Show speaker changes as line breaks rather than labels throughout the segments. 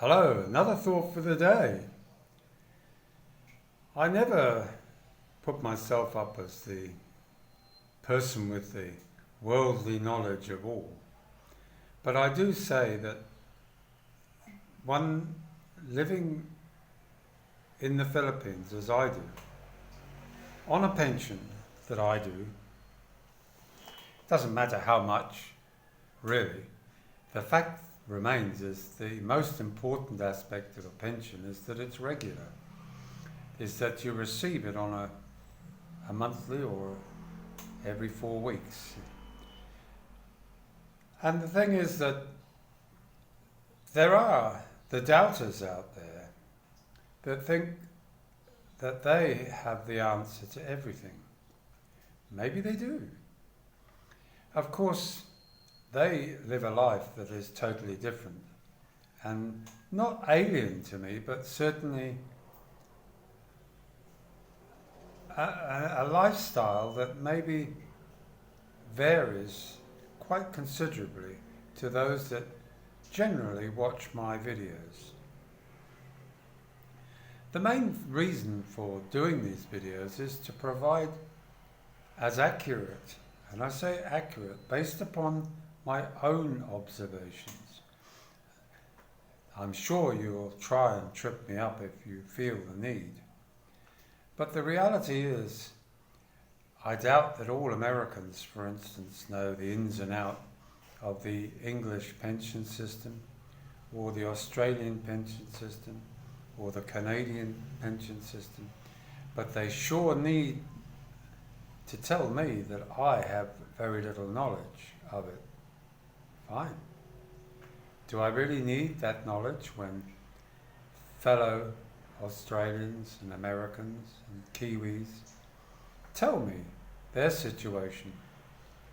Hello, another thought for the day. I never put myself up as the person with the worldly knowledge of all, but I do say that one living in the Philippines as I do, on a pension that I do, doesn't matter how much really, the fact remains is the most important aspect of a pension is that it's regular, is that you receive it on a monthly or every 4 weeks. And the thing is that there are the doubters out there that think that they have the answer to everything. Maybe they do. Of course, they live a life that is totally different and not alien to me, but certainly a lifestyle that maybe varies quite considerably to those that generally watch my videos. The main reason for doing these videos is to provide as accurate, and I say accurate, based upon my own observations. I'm sure you'll try and trip me up if you feel the need. But the reality is, I doubt that all Americans, for instance, know the ins and outs of the English pension system, or the Australian pension system, or the Canadian pension system, but they sure need to tell me that I have very little knowledge of it. Fine. Do I really need that knowledge when fellow Australians and Americans and Kiwis tell me their situation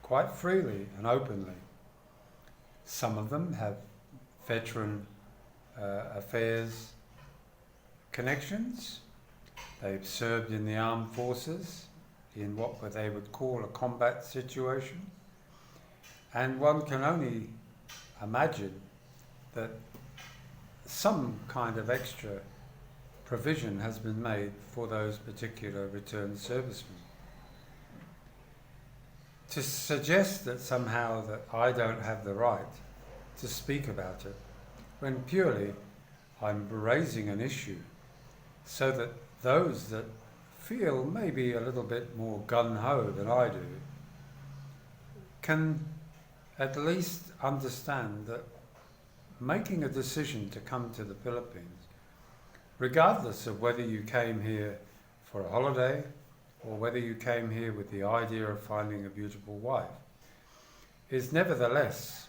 quite freely and openly? Some of them have veteran affairs connections. They've served in the armed forces in what they would call a combat situation. And one can only imagine that some kind of extra provision has been made for those particular returned servicemen. To suggest that somehow that I don't have the right to speak about it, when purely I'm raising an issue so that those that feel maybe a little bit more gung-ho than I do can at least understand that making a decision to come to the Philippines, regardless of whether you came here for a holiday or whether you came here with the idea of finding a beautiful wife, is nevertheless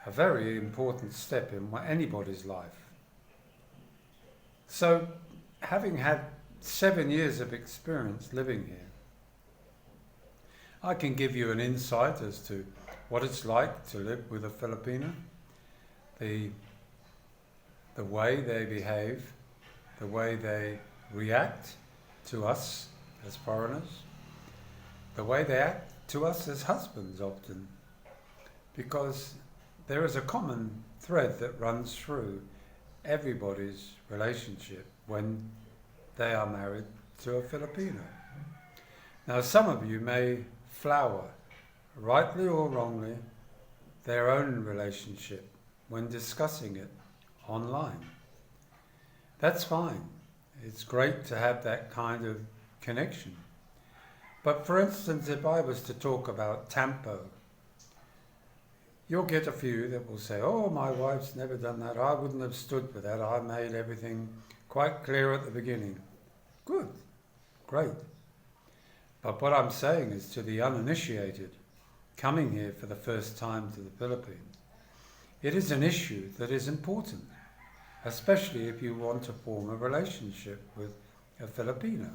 a very important step in anybody's life. So, having had 7 years of experience living here, I can give you an insight as to what it's like to live with a Filipino, the way they behave, the way they react to us as foreigners, the way they act to us as husbands often, because there is a common thread that runs through everybody's relationship when they are married to a Filipino. Now, some of you may flower, rightly or wrongly, their own relationship when discussing it online. That's fine. It's great to have that kind of connection. But for instance, if I was to talk about Tampo, you'll get a few that will say, oh, my wife's never done that. I wouldn't have stood for that. I made everything quite clear at the beginning. Good. Great. But what I'm saying is to the uninitiated coming here for the first time to the Philippines, it is an issue that is important, especially if you want to form a relationship with a Filipino.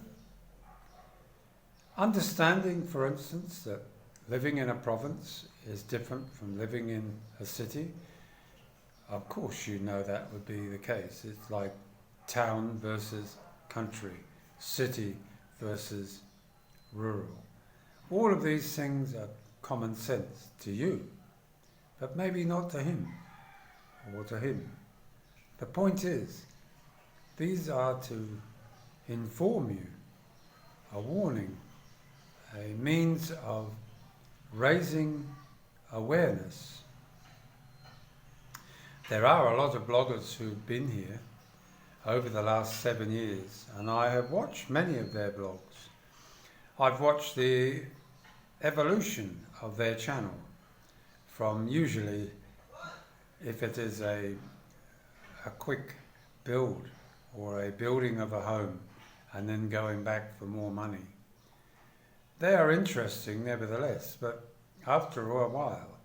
Understanding, for instance, that living in a province is different from living in a city, of course you know that would be the case. It's like town versus country, city versus rural. All of these things are common sense to you, but maybe not to him or to him. The point is, these are to inform you, a warning, a means of raising awareness. There are a lot of bloggers who've been here over the last 7 years, and I have watched many of their blogs. I've watched the evolution of their channel from usually, if it is a quick build or a building of a home and then going back for more money. They are interesting nevertheless, but after a while,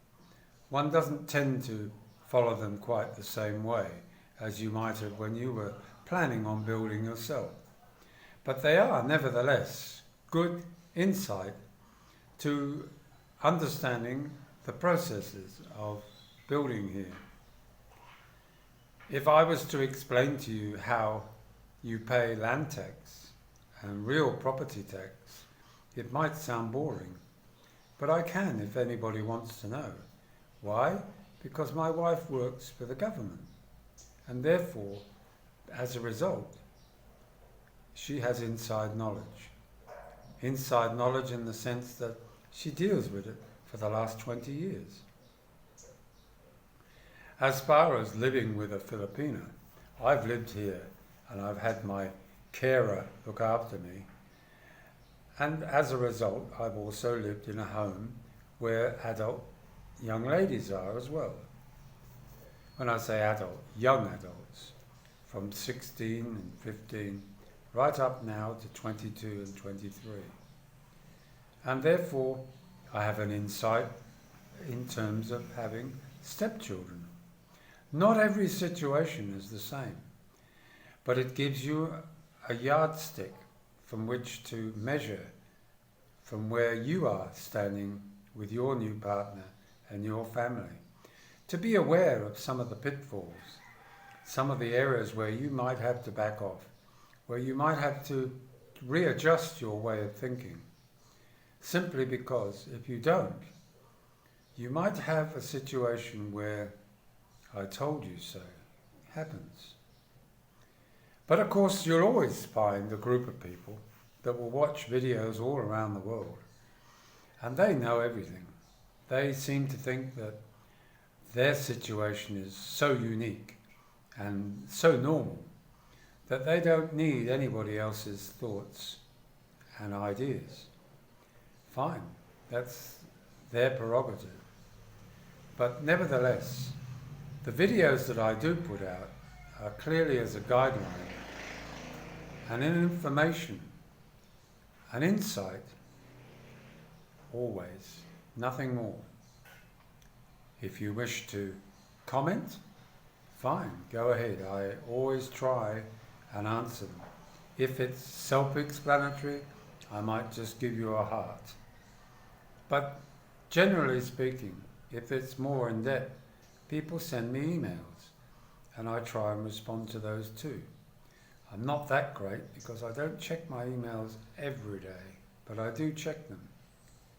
one doesn't tend to follow them quite the same way as you might have when you were planning on building yourself. But they are nevertheless good insight to understanding the processes of building here. If I was to explain to you how you pay land tax and real property tax, it might sound boring, but I can if anybody wants to know. Why? Because my wife works for the government, and therefore, as a result, she has inside knowledge. Inside knowledge in the sense that she deals with it for the last 20 years. As far as living with a Filipina, I've lived here and I've had my carer look after me. And as a result, I've also lived in a home where adult young ladies are as well. When I say adult, young adults, from 16 and 15, right up now to 22 and 23. And therefore, I have an insight in terms of having stepchildren. Not every situation is the same, but it gives you a yardstick from which to measure from where you are standing with your new partner and your family. To be aware of some of the pitfalls, some of the areas where you might have to back off, where you might have to readjust your way of thinking. Simply because if you don't, you might have a situation where I told you so happens. But of course you'll always find a group of people that will watch videos all around the world, and they know everything. They seem to think that their situation is so unique and so normal that they don't need anybody else's thoughts and ideas. Fine, that's their prerogative. But nevertheless, the videos that I do put out are clearly as a guideline and an information, an insight, always, nothing more. If you wish to comment, fine, go ahead. I always try and answer them. If it's self-explanatory, I might just give you a heart. But generally speaking, if it's more in depth, people send me emails and I try and respond to those too. I'm not that great because I don't check my emails every day, but I do check them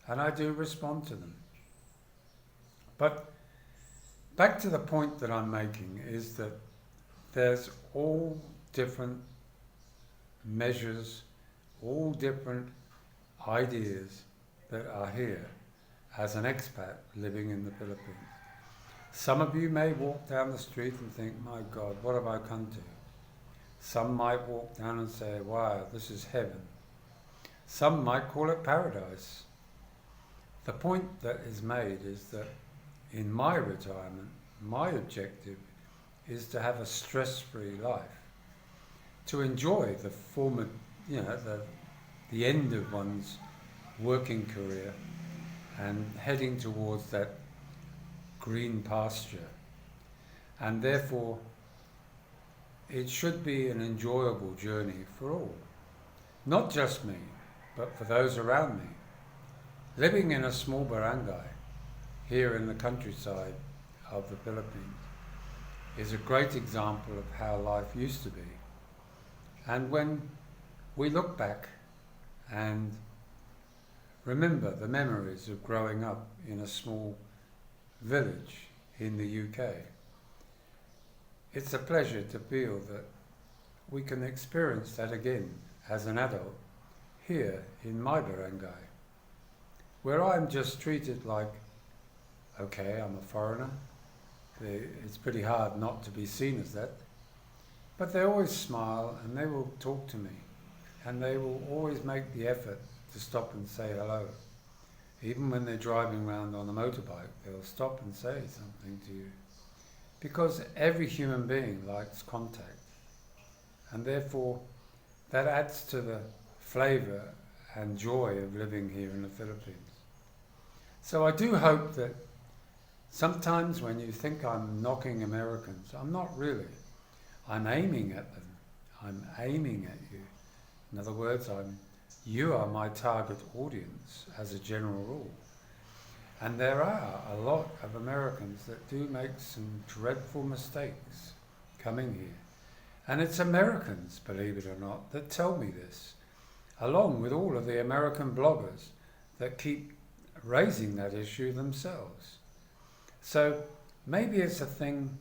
and I do respond to them. But back to the point that I'm making is that there's all different measures, all different ideas that are here as an expat living in the Philippines. Some of you may walk down the street and think, my God, what have I come to? Some might walk down and say, wow, this is heaven. Some might call it paradise. The point that is made is that in my retirement, my objective is to have a stress-free life, to enjoy the former, the end of one's working career and heading towards that green pasture. And therefore, it should be an enjoyable journey for all. Not just me, but for those around me. Living in a small barangay here in the countryside of the Philippines is a great example of how life used to be. And when we look back and remember the memories of growing up in a small village in the UK, it's a pleasure to feel that we can experience that again as an adult here in my barangay, where I'm just treated like, okay, I'm a foreigner. It's pretty hard not to be seen as that. But they always smile and they will talk to me. And they will always make the effort to stop and say hello. Even when they're driving around on a motorbike, they'll stop and say something to you. Because every human being likes contact. And therefore, that adds to the flavour and joy of living here in the Philippines. So I do hope that sometimes when you think I'm knocking Americans, I'm not really. I'm aiming at them. I'm aiming at you. In other words, you are my target audience as a general rule. And there are a lot of Americans that do make some dreadful mistakes coming here. And it's Americans, believe it or not, that tell me this, along with all of the American bloggers that keep raising that issue themselves. So maybe it's a thing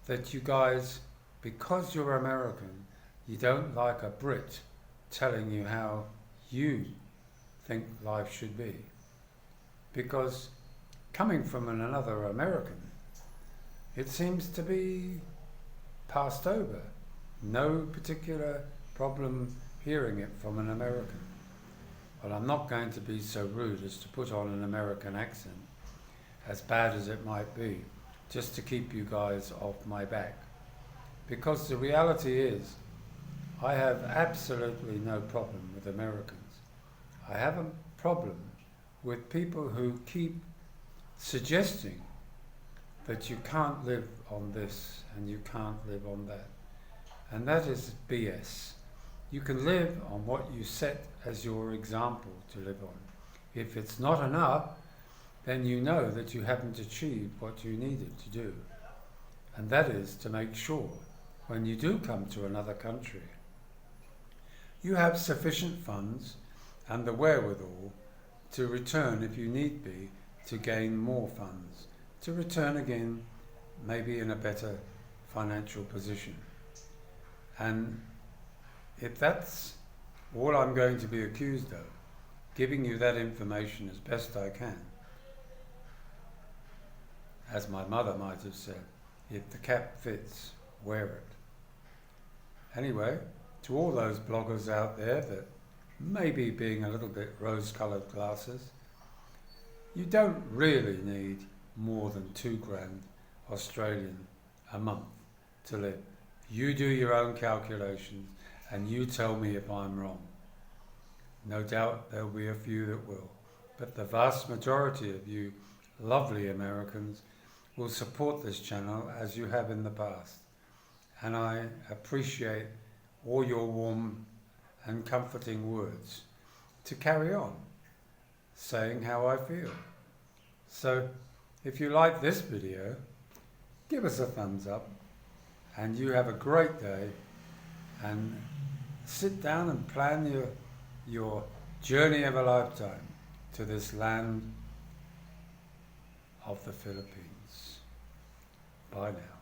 that you guys, because you're American, you don't like a Brit telling you how you think life should be. Because coming from another American, it seems to be passed over. No particular problem hearing it from an American. Well, I'm not going to be so rude as to put on an American accent, as bad as it might be, just to keep you guys off my back. Because the reality is, I have absolutely no problem with Americans. I have a problem with people who keep suggesting that you can't live on this and you can't live on that. And that is BS. You can live on what you set as your example to live on. If it's not enough, then you know that you haven't achieved what you needed to do. And that is to make sure, when you do come to another country, you have sufficient funds and the wherewithal to return if you need be, to gain more funds, to return again, maybe in a better financial position. And if that's all I'm going to be accused of, giving you that information as best I can, as my mother might have said, if the cap fits, wear it. Anyway, to all those bloggers out there that may be being a little bit rose-coloured glasses, you don't really need more than $2,000 Australian a month to live. You do your own calculations and you tell me if I'm wrong. No doubt there'll be a few that will, but the vast majority of you lovely Americans will support this channel as you have in the past. And I appreciate all your warm and comforting words to carry on saying how I feel. So if you like this video, give us a thumbs up, and you have a great day, and sit down and plan your journey of a lifetime to this land of the Philippines. Bye now.